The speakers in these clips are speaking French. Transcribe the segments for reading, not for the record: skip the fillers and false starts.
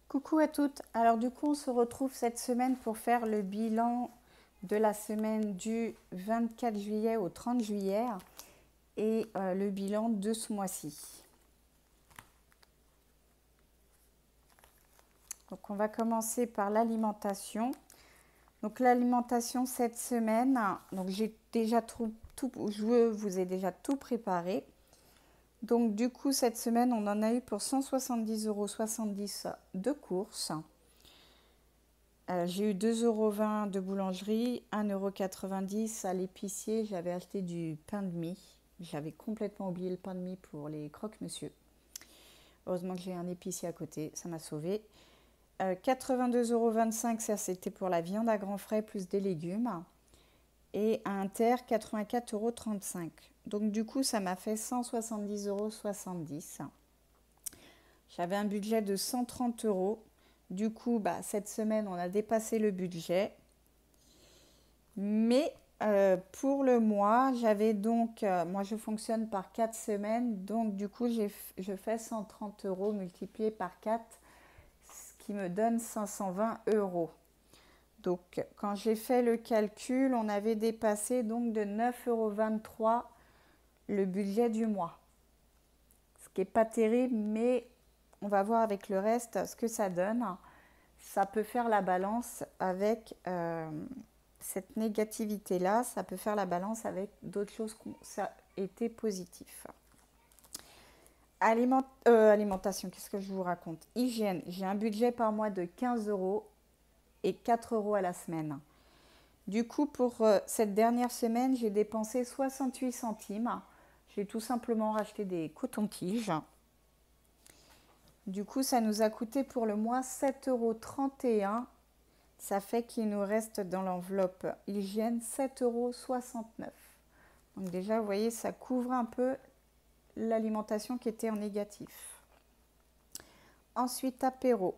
Coucou à toutes. Alors du coup, on se retrouve cette semaine pour faire le bilan de la semaine du 24 juillet au 30 juillet et le bilan de ce mois-ci. Donc on va commencer par l'alimentation. Donc l'alimentation cette semaine, donc j'ai déjà je vous ai déjà tout préparé. Donc du coup cette semaine on en a eu pour 170,70 € de courses. J'ai eu 2,20 € de boulangerie, 1,90 € à l'épicier. J'avais acheté du pain de mie. J'avais complètement oublié le pain de mie pour les croque-monsieur. Heureusement que j'ai un épicier à côté, ça m'a sauvé. 82,25 €, ça c'était pour la viande à grands frais plus des légumes. Et à Inter, 84,35 €. Donc du coup, ça m'a fait 170,70 €. J'avais un budget de 130 €. Du coup, cette semaine, on a dépassé le budget. Mais pour le mois, j'avais donc, moi je fonctionne par 4 semaines. Donc du coup, je fais 130 € multiplié par 4, ce qui me donne 520 €. Donc quand j'ai fait le calcul, on avait dépassé donc de 9,23 € le budget du mois. Ce qui n'est pas terrible, mais on va voir avec le reste ce que ça donne. Ça peut faire la balance avec cette négativité-là, ça peut faire la balance avec d'autres choses qui ont été positifs. Alimentation, qu'est-ce que je vous raconte? Hygiène, j'ai un budget par mois de 15 € et 4 € à la semaine. Du coup, pour cette dernière semaine, j'ai dépensé 68 centimes. J'ai tout simplement racheté des cotons-tiges. Du coup, ça nous a coûté pour le mois 7,31 €. Ça fait qu'il nous reste dans l'enveloppe hygiène 7,69 €. Donc déjà, vous voyez, ça couvre un peu l'alimentation qui était en négatif. Ensuite, apéro.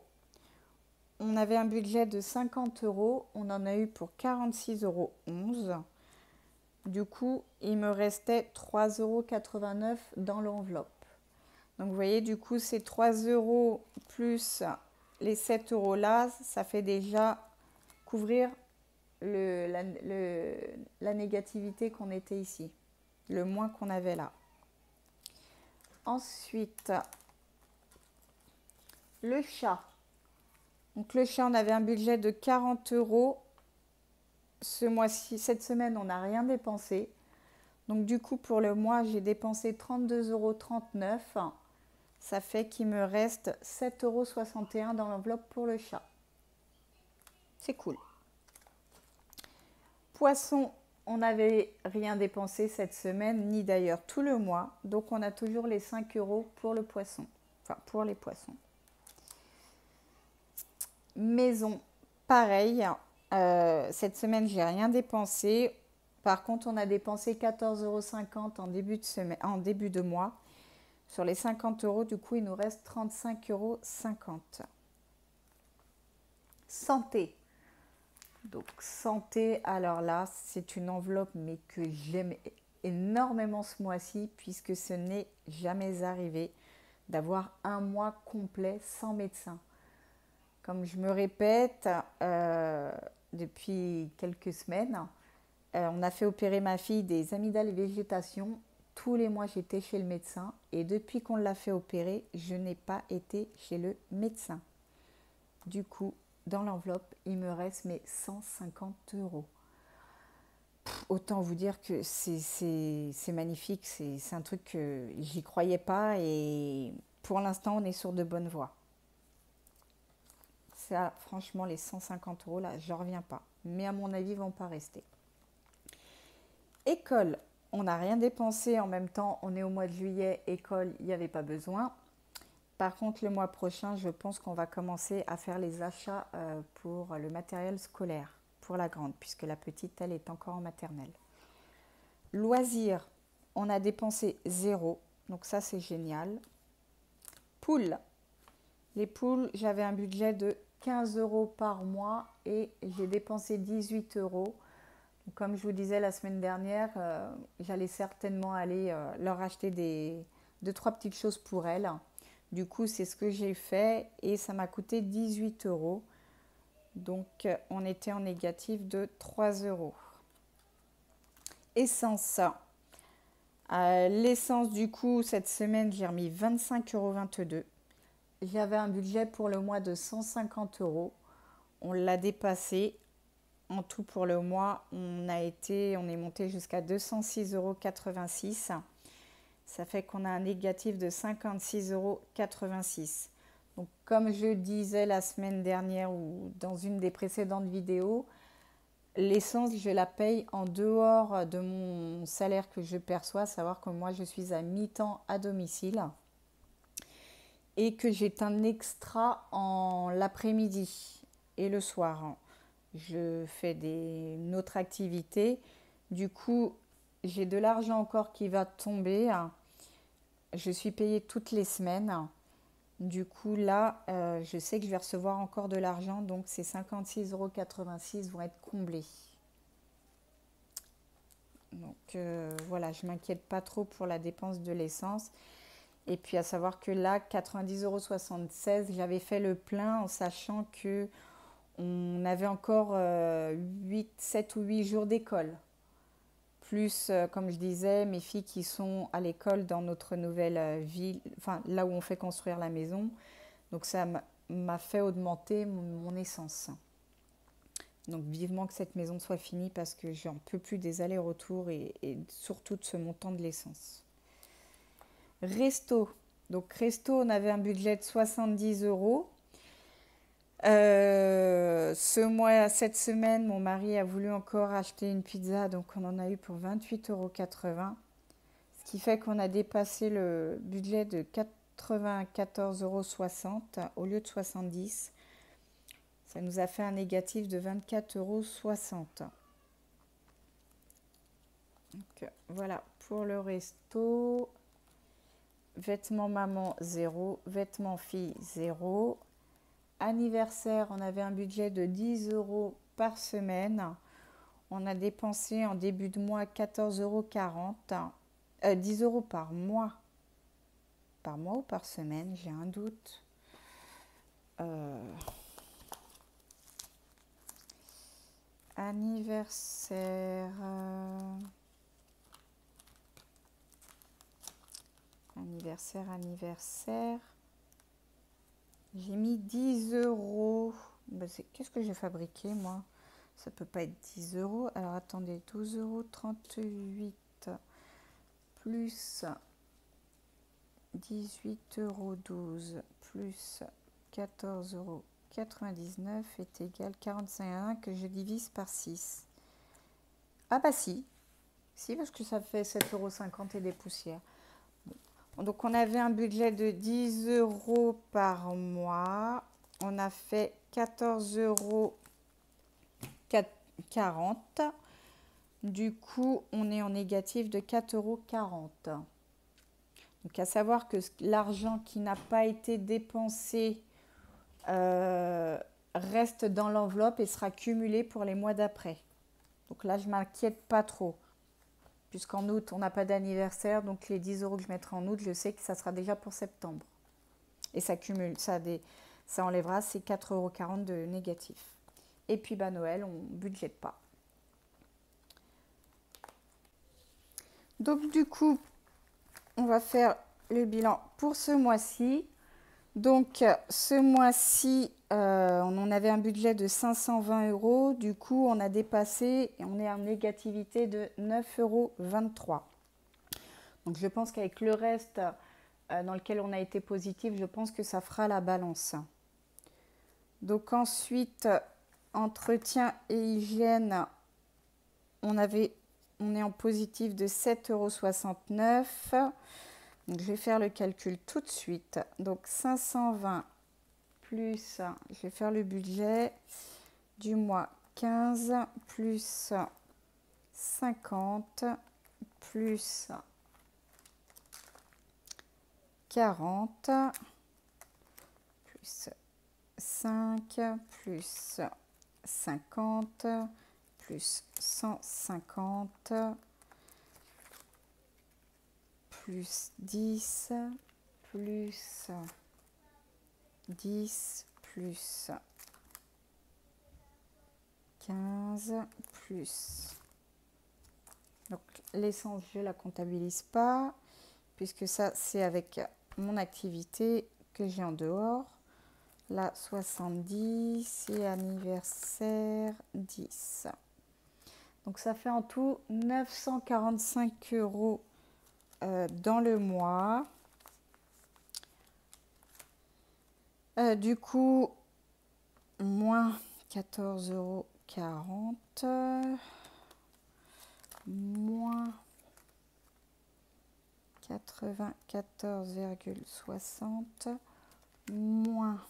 On avait un budget de 50 €. On en a eu pour 46,11 €. Du coup, il me restait 3,89 € dans l'enveloppe. Donc vous voyez, du coup, ces 3 € plus les 7 € là, ça fait déjà couvrir la négativité qu'on était ici, le moins qu'on avait là. Ensuite, le chat. Donc le chat, on avait un budget de 40 €. Ce mois-ci, cette semaine, on n'a rien dépensé. Donc du coup, pour le mois, j'ai dépensé 32,39 €. Ça fait qu'il me reste 7,61 € dans l'enveloppe pour le chat. C'est cool. Poisson, on n'avait rien dépensé cette semaine, ni d'ailleurs tout le mois. Donc on a toujours les 5 € pour le poisson. Enfin, pour les poissons. Maison, pareil. Cette semaine, j'ai rien dépensé. Par contre, on a dépensé 14,50 € en début de mois. Sur les 50 €, du coup, il nous reste 35,50 €. Santé. Donc, santé, alors là, c'est une enveloppe, mais que j'aime énormément ce mois-ci, puisque ce n'est jamais arrivé d'avoir un mois complet sans médecin. Comme je me répète, depuis quelques semaines, on a fait opérer ma fille des amygdales et végétation. Tous les mois, j'étais chez le médecin. Et depuis qu'on l'a fait opérer, je n'ai pas été chez le médecin. Du coup, dans l'enveloppe, il me reste mes 150 €. Autant vous dire que c'est magnifique. C'est un truc que j'y croyais pas. Et pour l'instant, on est sur de bonnes voies. Ça, franchement, les 150 € là, j'en reviens pas. Mais à mon avis, ils vont pas rester. École, on n'a rien dépensé en même temps. On est au mois de juillet, école, il n'y avait pas besoin. Par contre, le mois prochain, je pense qu'on va commencer à faire les achats pour le matériel scolaire, pour la grande, puisque la petite, elle est encore en maternelle. Loisirs, on a dépensé 0, donc ça c'est génial. Poules, les poules, j'avais un budget de 15 € par mois et j'ai dépensé 18 €. Comme je vous disais la semaine dernière, j'allais certainement aller leur acheter 2-3 petites choses pour elles. Du coup, c'est ce que j'ai fait et ça m'a coûté 18 euros. Donc, on était en négatif de 3 euros. Essence. L'essence, du coup, cette semaine, j'ai remis 25,22 euros. J'avais un budget pour le mois de 150 euros. On l'a dépassé. En tout pour le mois, on est monté jusqu'à 206,86 euros. Ça fait qu'on a un négatif de 56,86 euros. Donc, comme je disais la semaine dernière ou dans une des précédentes vidéos, l'essence, je la paye en dehors de mon salaire que je perçois, à savoir que moi, je suis à mi-temps à domicile et que j'ai un extra en l'après-midi et le soir. Je fais une autre activité. Du coup, j'ai de l'argent encore qui va tomber. Je suis payée toutes les semaines. Du coup, là, je sais que je vais recevoir encore de l'argent. Donc, ces 56,86 euros vont être comblés. Donc, voilà, je ne m'inquiète pas trop pour la dépense de l'essence. Et puis, à savoir que là, 90,76 €, j'avais fait le plein en sachant que on avait encore 7 ou 8 jours d'école. Plus, comme je disais, mes filles qui sont à l'école dans notre nouvelle ville, enfin là où on fait construire la maison. Donc ça m'a fait augmenter mon essence. Donc vivement que cette maison soit finie parce que j'en peux plus des allers-retours et surtout de ce montant de l'essence. Resto. Donc resto, on avait un budget de 70 euros. Cette semaine, mon mari a voulu encore acheter une pizza, donc on en a eu pour 28,80 €. Ce qui fait qu'on a dépassé le budget de 94,60 € au lieu de 70. Ça nous a fait un négatif de 24,60 €. Donc voilà pour le resto. Vêtements maman 0, vêtements fille 0. Anniversaire, on avait un budget de 10 euros par semaine. On a dépensé en début de mois 14,40 €. 10 euros par mois. Par mois ou par semaine, j'ai un doute. Anniversaire. Anniversaire. J'ai mis 10 euros. Qu'est-ce que j'ai fabriqué, moi? Ça peut pas être 10 euros. Alors, attendez, 12,38 € plus 18,12 € plus 14,99 € est égal à 45 € que je divise par 6. Ah bah si, parce que ça fait 7,50 € et des poussières. Donc, on avait un budget de 10 euros par mois. On a fait 14,40 €. Du coup, on est en négatif de 4,40 €. Donc, à savoir que l'argent qui n'a pas été dépensé reste dans l'enveloppe et sera cumulé pour les mois d'après. Donc là, je ne m'inquiète pas trop. Puisqu'en août, on n'a pas d'anniversaire, donc les 10 euros que je mettrai en août, je sais que ça sera déjà pour septembre. Et ça cumule, ça enlèvera ces 4,40 € de négatif. Et puis Noël, on ne budgète pas. Donc du coup, on va faire le bilan pour ce mois-ci. Donc ce mois-ci, on en avait un budget de 520 €. Du coup, on a dépassé et on est en négativité de 9,23 €. Donc je pense qu'avec le reste dans lequel on a été positif, je pense que ça fera la balance. Donc ensuite, entretien et hygiène, on est en positif de 7,69 €. Donc je vais faire le calcul tout de suite. Donc 520 plus, je vais faire le budget du mois 15 plus 50 plus 40 plus 5 plus 50 plus 150 plus 10 plus 10 plus 15 plus. Donc l'essence, je ne la comptabilise pas, puisque ça, c'est avec mon activité que j'ai en dehors. Là, 70 et anniversaire 10. Donc ça fait en tout 945 € dans le mois. Du coup, moins 14,40 €, moins 94,60 €, moins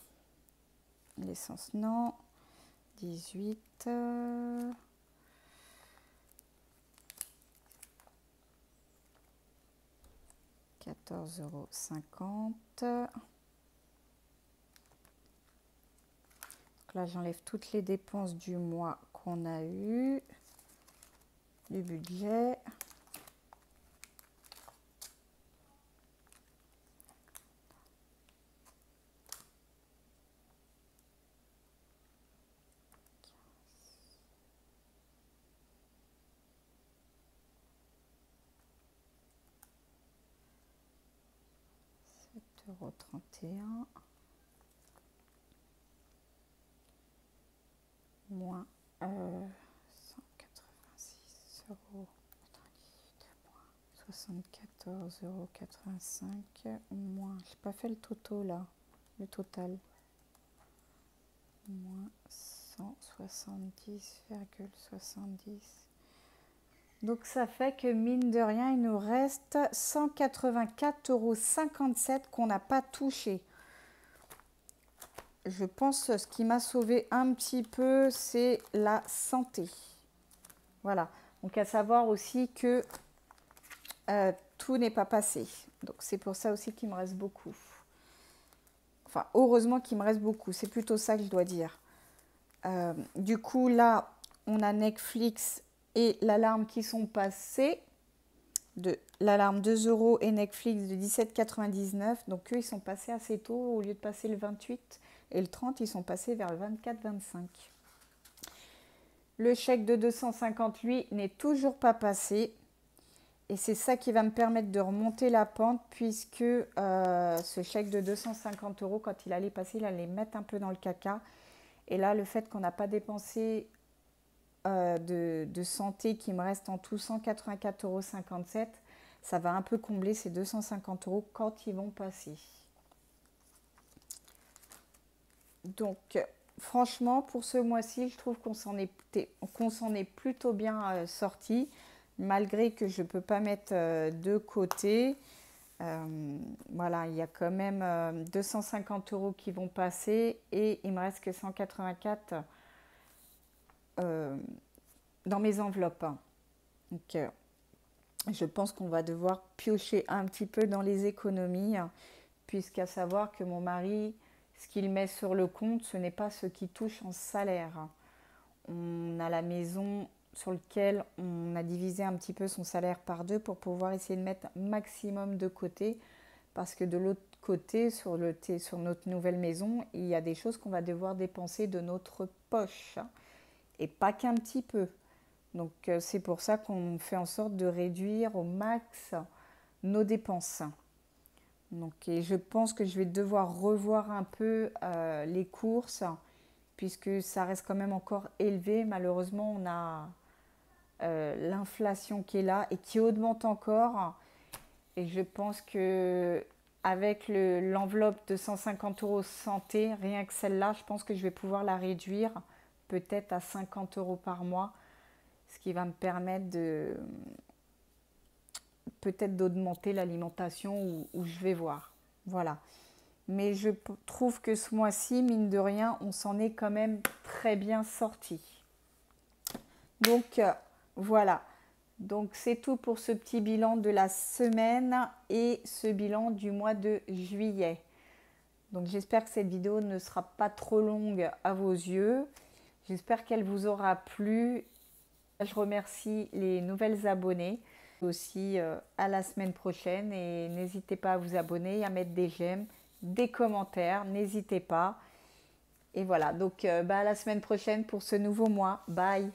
l'essence, non, 18, 14,50 €. Donc là, j'enlève toutes les dépenses du mois qu'on a eu, du budget. €31, moins 186 €, moins 74,85 €, moins, j'ai pas fait le total là, le total, moins 170,70 €. Donc ça fait que mine de rien, il nous reste 184,57 € qu'on n'a pas touché. Je pense que ce qui m'a sauvé un petit peu, c'est la santé. Voilà. Donc à savoir aussi que tout n'est pas passé. Donc c'est pour ça aussi qu'il me reste beaucoup. Enfin, heureusement qu'il me reste beaucoup. C'est plutôt ça que je dois dire. Du coup, là, on a Netflix et l'alarme qui sont passés. L'alarme 2 € et Netflix de 17,99 €. Donc eux, ils sont passés assez tôt. Au lieu de passer le 28 et le 30, ils sont passés vers le 24-25. Le chèque de 250, lui, n'est toujours pas passé. Et c'est ça qui va me permettre de remonter la pente, puisque ce chèque de 250 €, quand il allait passer, il allait mettre un peu dans le caca. Et là, le fait qu'on n'a pas dépensé de santé, qui me reste en tout 184,57 €, ça va un peu combler ces 250 € quand ils vont passer. Donc, franchement, pour ce mois-ci, je trouve qu'on s'en est plutôt bien sorti, malgré que je ne peux pas mettre de côté. Voilà, il y a quand même 250 € qui vont passer et il me reste que 184 dans mes enveloppes. Donc, je pense qu'on va devoir piocher un petit peu dans les économies, puisqu'à savoir que mon mari, ce qu'il met sur le compte, ce n'est pas ce qu'il touche en salaire. On a la maison sur laquelle on a divisé un petit peu son salaire par deux pour pouvoir essayer de mettre un maximum de côté, parce que de l'autre côté, sur notre nouvelle maison, il y a des choses qu'on va devoir dépenser de notre poche, et pas qu'un petit peu. Donc c'est pour ça qu'on fait en sorte de réduire au max nos dépenses. Donc, et je pense que je vais devoir revoir un peu les courses, puisque ça reste quand même encore élevé. Malheureusement, on a l'inflation qui est là et qui augmente encore. Et je pense que avec l'enveloppe de 150 € santé, rien que celle-là, je pense que je vais pouvoir la réduire peut-être à 50 € par mois, ce qui va me permettre peut-être d'augmenter l'alimentation, où je vais voir. Voilà. Mais je trouve que ce mois-ci, mine de rien, on s'en est quand même très bien sorti. Donc, voilà. Donc, c'est tout pour ce petit bilan de la semaine et ce bilan du mois de juillet. Donc, j'espère que cette vidéo ne sera pas trop longue à vos yeux. J'espère qu'elle vous aura plu. Je remercie les nouvelles abonnées aussi, à la semaine prochaine, et n'hésitez pas à vous abonner, à mettre des j'aime des commentaires, n'hésitez pas. Et voilà, donc à la semaine prochaine pour ce nouveau mois. Bye!